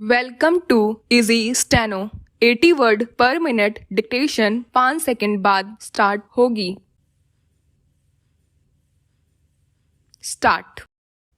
Welcome to easy steno 80 word per minute dictation 5 second बाद start होगी। Start.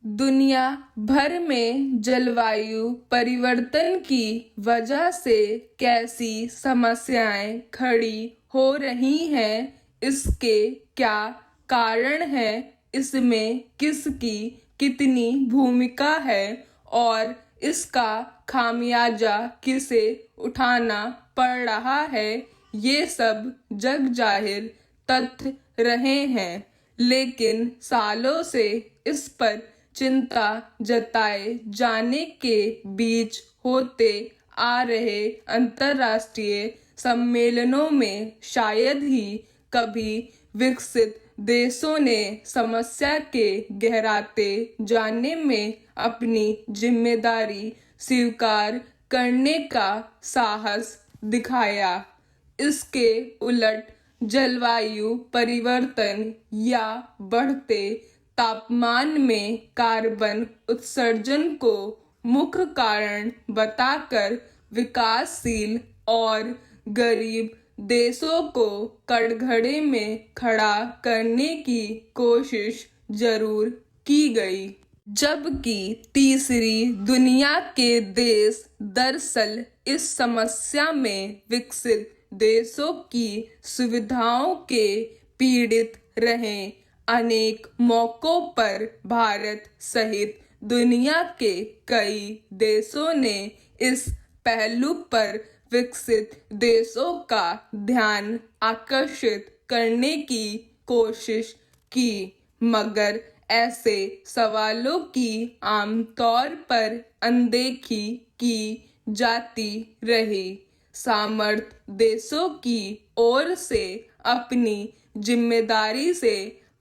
दुनिया भर में जलवायु परिवर्तन की वजह से कैसी समस्याएं खड़ी हो रही हैं, इसके क्या कारण हैं, इसमें किसकी कितनी भूमिका है और इसका खामियाजा किसे उठाना पड़ रहा है, ये सब जग जाहिर तथ्य रहे हैं। लेकिन सालों से इस पर चिंता जताए जाने के बीच होते आ रहे अंतर्राष्ट्रीय सम्मेलनों में शायद ही कभी विकसित देशों ने समस्या के गहराते जाने में अपनी जिम्मेदारी स्वीकार करने का साहस दिखाया। इसके उलट जलवायु परिवर्तन या बढ़ते तापमान में कार्बन उत्सर्जन को मुख्य कारण बताकर विकासशील और गरीब देशों को कटघरे में खड़ा करने की कोशिश जरूर की गई, जबकि तीसरी दुनिया के देश दरअसल इस समस्या में विकसित देशों की सुविधाओं के पीड़ित रहे। अनेक मौकों पर भारत सहित दुनिया के कई देशों ने इस पहलू पर विकसित देशों का ध्यान आकर्षित करने की कोशिश की, मगर ऐसे सवालों की आमतौर पर अनदेखी की जाती रही। समर्थ देशों की ओर से अपनी जिम्मेदारी से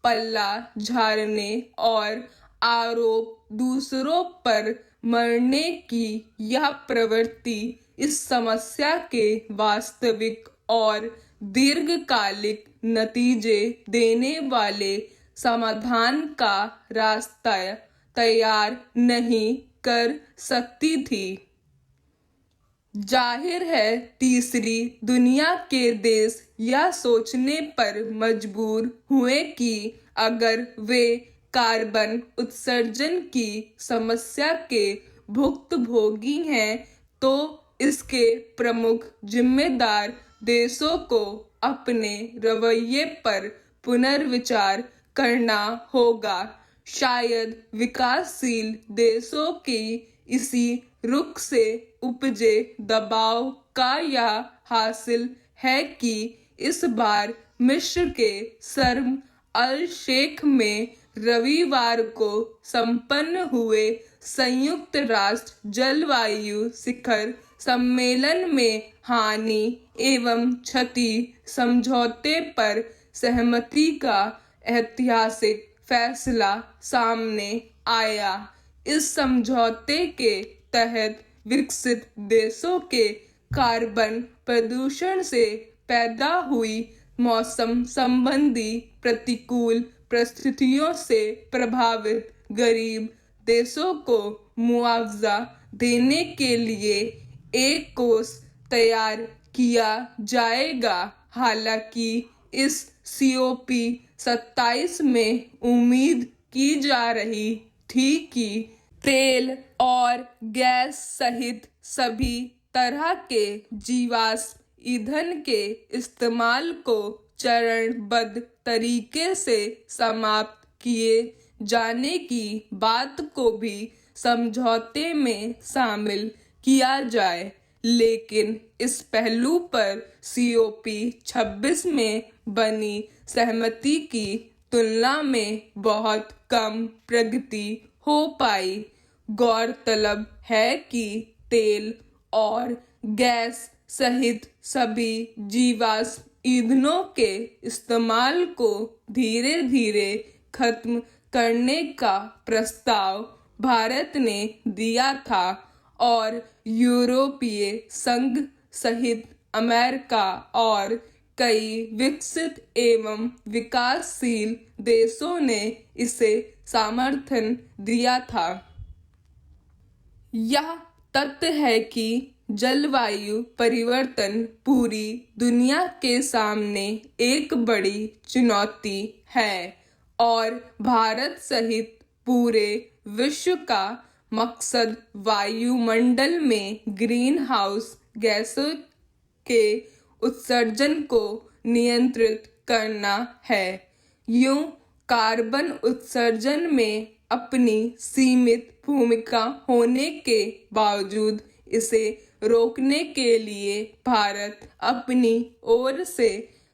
पल्ला झाड़ने और आरोप दूसरों पर मरने की यह प्रवृत्ति इस समस्या के वास्तविक और दीर्घकालिक नतीजे देने वाले समाधान का रास्ता तैयार नहीं कर सकती थी। जाहिर है तीसरी दुनिया के देश यह सोचने पर मजबूर हुए कि अगर वे कार्बन उत्सर्जन की समस्या के भुक्तभोगी हैं तो इसके प्रमुख जिम्मेदार देशों को अपने रवैये पर पुनर्विचार करना होगा। शायद विकासशील देशों की इसी रुख से उपजे दबाव का यह हासिल है कि इस बार मिस्र के शर्म अल शेख में रविवार को संपन्न हुए संयुक्त राष्ट्र जलवायु शिखर सम्मेलन में हानि एवं क्षति समझौते पर सहमति का ऐतिहासिक फैसला सामने आया। इस समझौते के तहत विकसित देशों के कार्बन प्रदूषण से पैदा हुई मौसम संबंधी प्रतिकूल परिस्थितियों से प्रभावित गरीब देशों को मुआवजा देने के लिए एक कोष तैयार किया जाएगा। हालांकि इस COP 27 में उम्मीद की जा रही थी कि तेल और गैस सहित सभी तरह के जीवाश्म ईंधन के इस्तेमाल को चरणबद्ध तरीके से समाप्त किए जाने की बात को भी समझौते में शामिल किया जाए, लेकिन इस पहलू पर COP 26 में बनी सहमति की तुलना में बहुत कम प्रगति हो पाई। गौरतलब है कि तेल और गैस सहित सभी जीवाश्म ईंधनों के इस्तेमाल को धीरे धीरे खत्म करने का प्रस्ताव भारत ने दिया था और यूरोपीय संघ सहित अमेरिका और कई विकसित एवं विकासशील देशों ने इसे समर्थन दिया था। यह तथ्य है कि जलवायु परिवर्तन पूरी दुनिया के सामने एक बड़ी चुनौती है और भारत सहित पूरे विश्व का मकसद वायुमंडल में ग्रीन हाउस गैसों के उत्सर्जन को नियंत्रित करना है। यूं कार्बन उत्सर्जन में अपनी सीमित भूमिका होने के बावजूद इसे रोकने के लिए भारत अपनी ओर से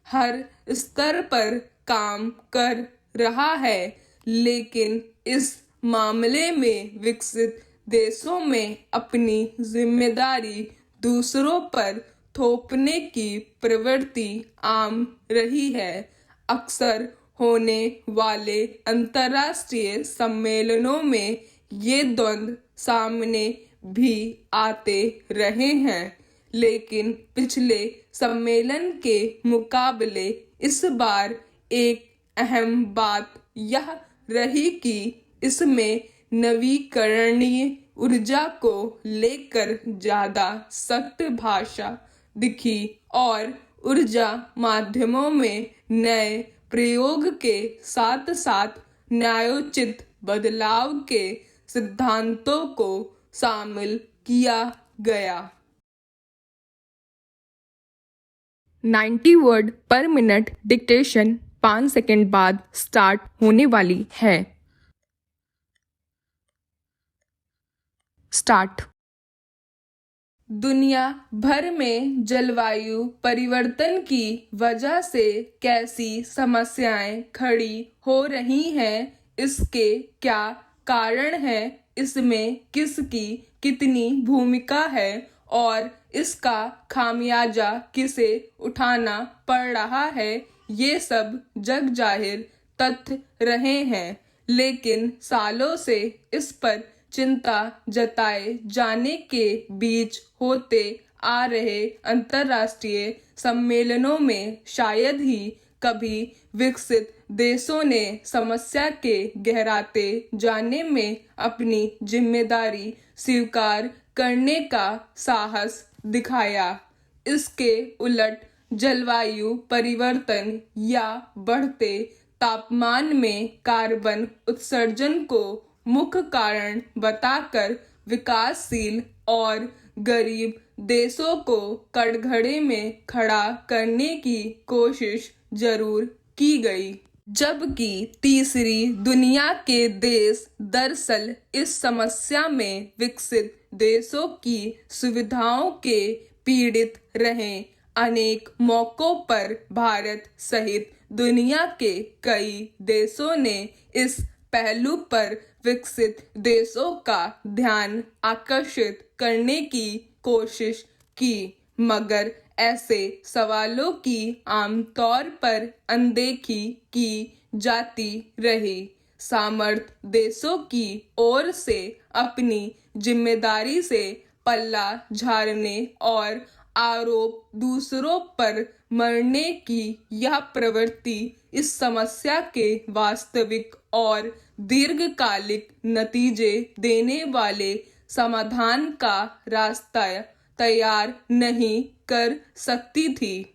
हर स्तर पर काम कर रहा है, लेकिन इस मामले में विकसित देशों में अपनी जिम्मेदारी दूसरों पर थोपने की प्रवृत्ति आम रही है। अक्सर होने वाले अंतर्राष्ट्रीय सम्मेलनों में ये द्वंद्व सामने भी आते रहे हैं, लेकिन पिछले सम्मेलन के मुकाबले इस बार एक अहम बात यह रही कि इसमें नवीकरणीय ऊर्जा को लेकर ज्यादा सख्त भाषा दिखी और ऊर्जा माध्यमों में नए प्रयोग के साथ साथ न्यायोचित बदलाव के सिद्धांतों को शामिल किया गया। 90 word per minute dictation 5 second बाद स्टार्ट होने वाली है। स्टार्ट। दुनिया भर में जलवायु परिवर्तन की वजह से कैसी समस्याएं खड़ी हो रही हैं, इसके क्या कारण हैं, इसमें किसकी कितनी भूमिका है और इसका खामियाजा किसे उठाना पड़ रहा है, ये सब जग जाहिर तथ्य रहे हैं। लेकिन सालों से इस पर चिंता जताए जाने के बीच होते आ रहे अंतर्राष्ट्रीय सम्मेलनों में शायद ही कभी विकसित देशों ने समस्या के गहराते जाने में अपनी जिम्मेदारी स्वीकार करने का साहस दिखाया। इसके उलट जलवायु परिवर्तन या बढ़ते तापमान में कार्बन उत्सर्जन को मुख्य कारण बताकर विकासशील और गरीब देशों को कटघरे में खड़ा करने की कोशिश जरूर की गई, जबकि तीसरी दुनिया के देश दरअसल इस समस्या में विकसित देशों की सुविधाओं के पीड़ित रहे। अनेक मौकों पर भारत सहित दुनिया के कई देशों ने इस पहलू पर विकसित देशों का ध्यान आकर्षित करने की कोशिश की, मगर ऐसे सवालों की आमतौर पर अनदेखी की जाती रही। समर्थ देशों की ओर से अपनी जिम्मेदारी से पल्ला झाड़ने और आरोप दूसरों पर मरने की यह प्रवृत्ति इस समस्या के वास्तविक और दीर्घकालिक नतीजे देने वाले समाधान का रास्ता तैयार नहीं कर सकती थी।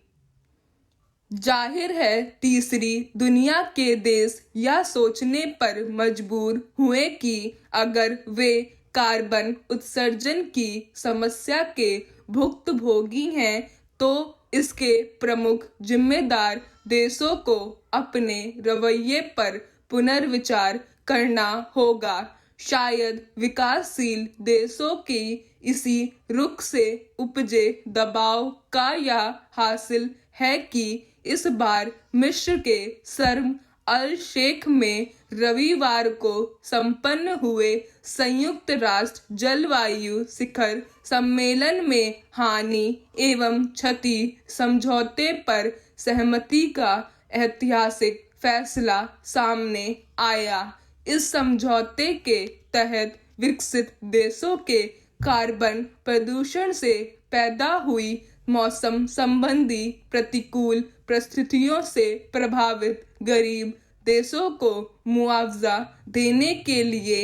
जाहिर है तीसरी दुनिया के देश यह सोचने पर मजबूर हुए कि अगर वे कार्बन उत्सर्जन की समस्या के भुक्तभोगी हैं तो इसके प्रमुख जिम्मेदार देशों को अपने रवैये पर पुनर्विचार करना होगा। शायद विकासशील देशों की इसी रुख से उपजे दबाव का यह हासिल है कि इस बार मिस्र के शर्म अल शेख में रविवार को संपन्न हुए संयुक्त राष्ट्र जलवायु शिखर सम्मेलन में हानि एवं क्षति समझौते पर सहमति का ऐतिहासिक फैसला सामने आया। इस समझौते के तहत विकसित देशों के कार्बन प्रदूषण से पैदा हुई मौसम संबंधी प्रतिकूल परिस्थितियों से प्रभावित गरीब देशों को मुआवजा देने के लिए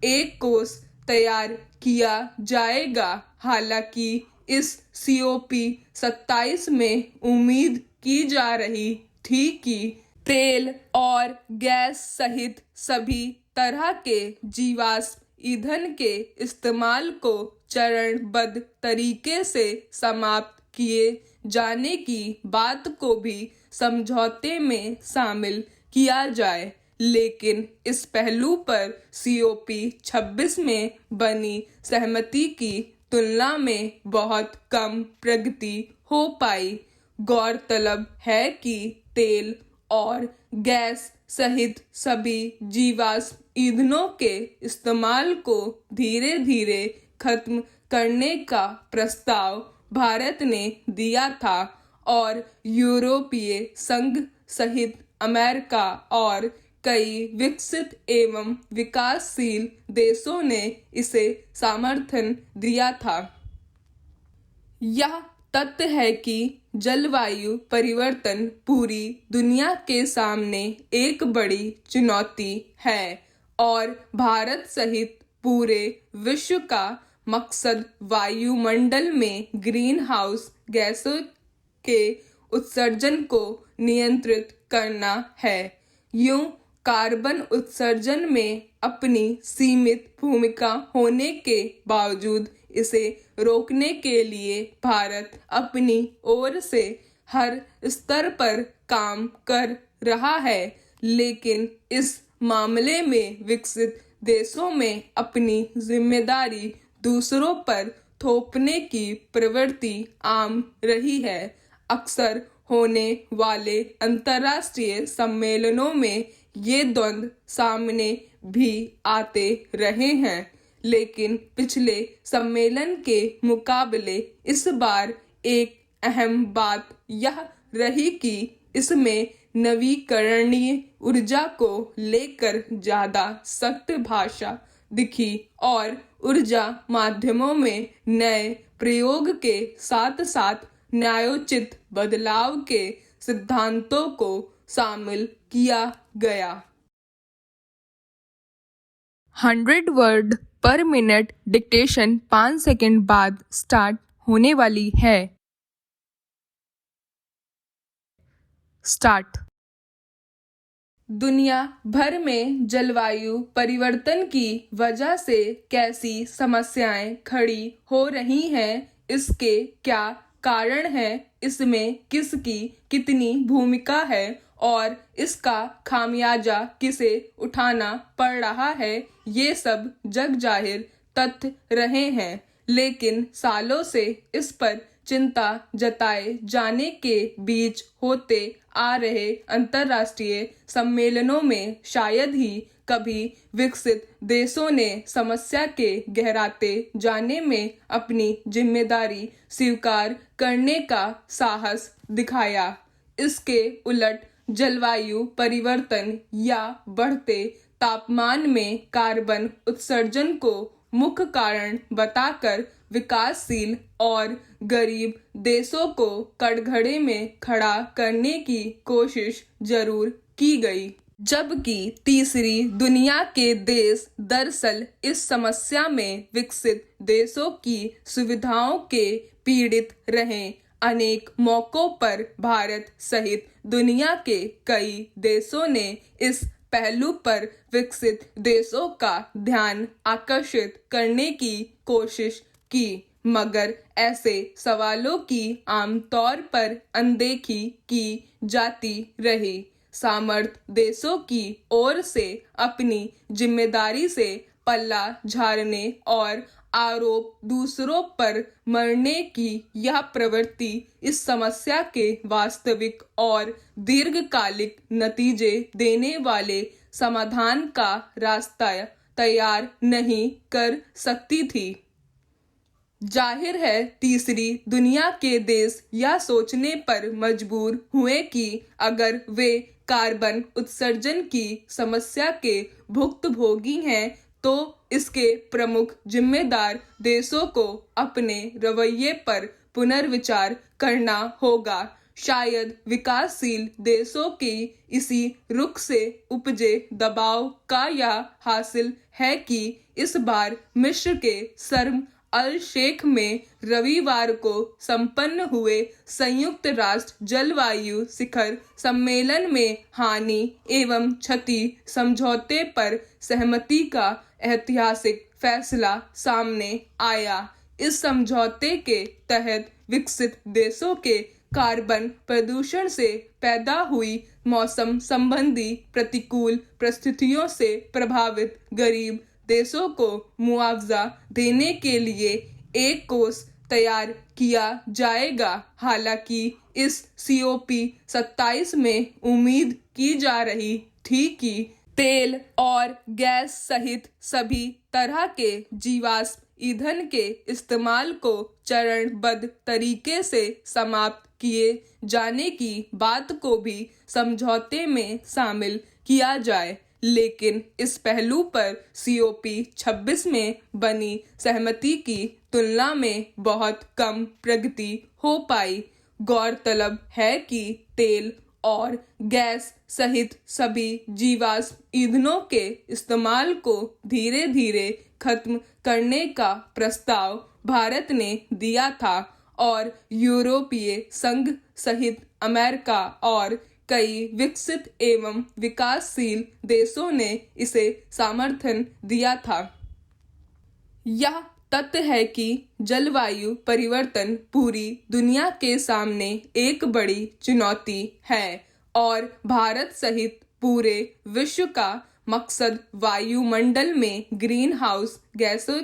एक कोष तैयार किया जाएगा। हालांकि इस COP 27 में उम्मीद की जा रही थी कि तेल और गैस सहित सभी तरह के जीवाश्म ईंधन के इस्तेमाल को चरणबद्ध तरीके से समाप्त किए जाने की बात को भी समझौते में शामिल किया जाए, लेकिन इस पहलू पर COP 26 में बनी सहमति की तुलना में बहुत कम प्रगति हो पाई। गौरतलब है कि तेल और गैस सहित सभी जीवाश्म ईंधनों के इस्तेमाल को धीरे धीरे खत्म करने का प्रस्ताव भारत ने दिया था और यूरोपीय संघ सहित अमेरिका और कई विकसित एवं विकासशील देशों ने इसे समर्थन दिया था। यह तथ्य है कि जलवायु परिवर्तन पूरी दुनिया के सामने एक बड़ी चुनौती है और भारत सहित पूरे विश्व का मकसद वायुमंडल में ग्रीन हाउस गैसों के उत्सर्जन को नियंत्रित करना है। यूं कार्बन उत्सर्जन में अपनी सीमित भूमिका होने के बावजूद इसे रोकने के लिए भारत अपनी ओर से हर स्तर पर काम कर रहा है, लेकिन इस मामले में विकसित देशों में अपनी जिम्मेदारी दूसरों पर थोपने की प्रवृत्ति आम रही है। अक्सर होने वाले अंतर्राष्ट्रीय सम्मेलनों में ये द्वंद्व सामने भी आते रहे हैं, लेकिन पिछले सम्मेलन के मुकाबले इस बार एक अहम बात यह रही कि इसमें नवीकरणीय ऊर्जा को लेकर ज्यादा सख्त भाषा दिखी और ऊर्जा माध्यमों में नए प्रयोग के साथ साथ न्यायोचित बदलाव के सिद्धांतों को शामिल किया गया। 100 word per minute dictation 5 second बाद स्टार्ट होने वाली है। स्टार्ट। दुनिया भर में जलवायु परिवर्तन की वजह से कैसी समस्याएं खड़ी हो रही हैं, इसके क्या कारण हैं, इसमें किसकी कितनी भूमिका है और इसका खामियाजा किसे उठाना पड़ रहा है, ये सब जग जाहिर तथ्य रहे हैं। लेकिन सालों से इस पर चिंता जताए जाने के बीच होते आ रहे अंतर्राष्ट्रीय सम्मेलनों में शायद ही कभी विकसित देशों ने समस्या के गहराते जाने में अपनी जिम्मेदारी स्वीकार करने का साहस दिखाया। इसके उलट जलवायु परिवर्तन या बढ़ते तापमान में कार्बन उत्सर्जन को मुख्य कारण बताकर विकासशील और गरीब देशों को कटघरे में खड़ा करने की कोशिश जरूर की गई, जबकि तीसरी दुनिया के देश दरअसल इस समस्या में विकसित देशों की सुविधाओं के पीड़ित रहे। अनेक मौकों पर भारत सहित दुनिया के कई देशों ने इस पहलू पर विकसित देशों का ध्यान आकर्षित करने की कोशिश की, मगर ऐसे सवालों की आमतौर पर अनदेखी की जाती रही। समर्थ देशों की ओर से अपनी जिम्मेदारी से पल्ला झाड़ने और आरोप दूसरों पर मरने की यह प्रवृत्ति इस समस्या के वास्तविक और दीर्घकालिक नतीजे देने वाले समाधान का रास्ता तैयार नहीं कर सकती थी। जाहिर है तीसरी दुनिया के देश यह सोचने पर मजबूर हुए कि अगर वे कार्बन उत्सर्जन की समस्या के भुक्तभोगी हैं तो इसके प्रमुख जिम्मेदार देशों को अपने रवैये पर पुनर्विचार करना होगा। शायद विकासशील देशों की इसी रुख से उपजे दबाव का यह हासिल है कि इस बार मिस्र के शर्म अल शेख में रविवार को संपन्न हुए संयुक्त राष्ट्र जलवायु शिखर सम्मेलन में हानि एवं क्षति समझौते पर सहमति का ऐतिहासिक फैसला सामने आया। इस समझौते के तहत विकसित देशों के कार्बन प्रदूषण से पैदा हुई मौसम संबंधी प्रतिकूल परिस्थितियों से प्रभावित गरीब देशों को मुआवजा देने के लिए एक कोष तैयार किया जाएगा। हालांकि इस COP27 में उम्मीद की जा रही थी कि तेल और गैस सहित सभी तरह के जीवाश्म ईंधन के इस्तेमाल को चरणबद्ध तरीके से समाप्त किए जाने की बात को भी समझौते में शामिल किया जाए, लेकिन इस पहलू पर COP26 में बनी सहमति की तुलना में बहुत कम प्रगति हो पाई। गौरतलब है कि तेल और गैस सहित सभी जीवाश्म ईंधनों के इस्तेमाल को धीरे धीरे खत्म करने का प्रस्ताव भारत ने दिया था और यूरोपीय संघ सहित अमेरिका और कई विकसित एवं विकासशील देशों ने इसे समर्थन दिया था। यह तथ्य है कि जलवायु परिवर्तन पूरी दुनिया के सामने एक बड़ी चुनौती है और भारत सहित पूरे विश्व का मकसद वायुमंडल में ग्रीन हाउस गैसों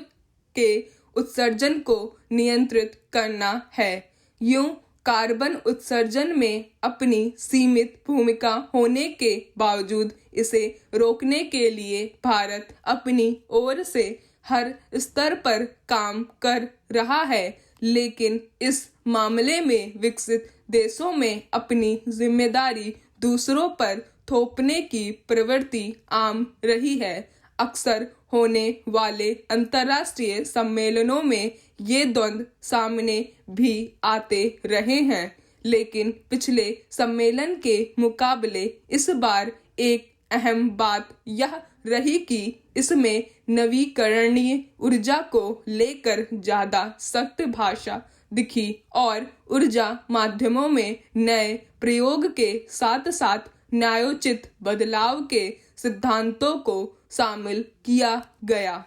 के उत्सर्जन को नियंत्रित करना है। यूं कार्बन उत्सर्जन में अपनी सीमित भूमिका होने के बावजूद इसे रोकने के लिए भारत अपनी ओर से हर स्तर पर काम कर रहा है, लेकिन इस मामले में विकसित देशों में अपनी जिम्मेदारी दूसरों पर थोपने की प्रवृत्ति आम रही है। अक्सर होने वाले अंतर्राष्ट्रीय सम्मेलनों में ये द्वंद्व सामने भी आते रहे हैं, लेकिन पिछले सम्मेलन के मुकाबले इस बार एक अहम बात यह रही कि इसमें नवीकरणीय ऊर्जा को लेकर ज्यादा सख्त भाषा दिखी और ऊर्जा माध्यमों में नए प्रयोग के साथ साथ न्यायोचित बदलाव के सिद्धांतों को शामिल किया गया।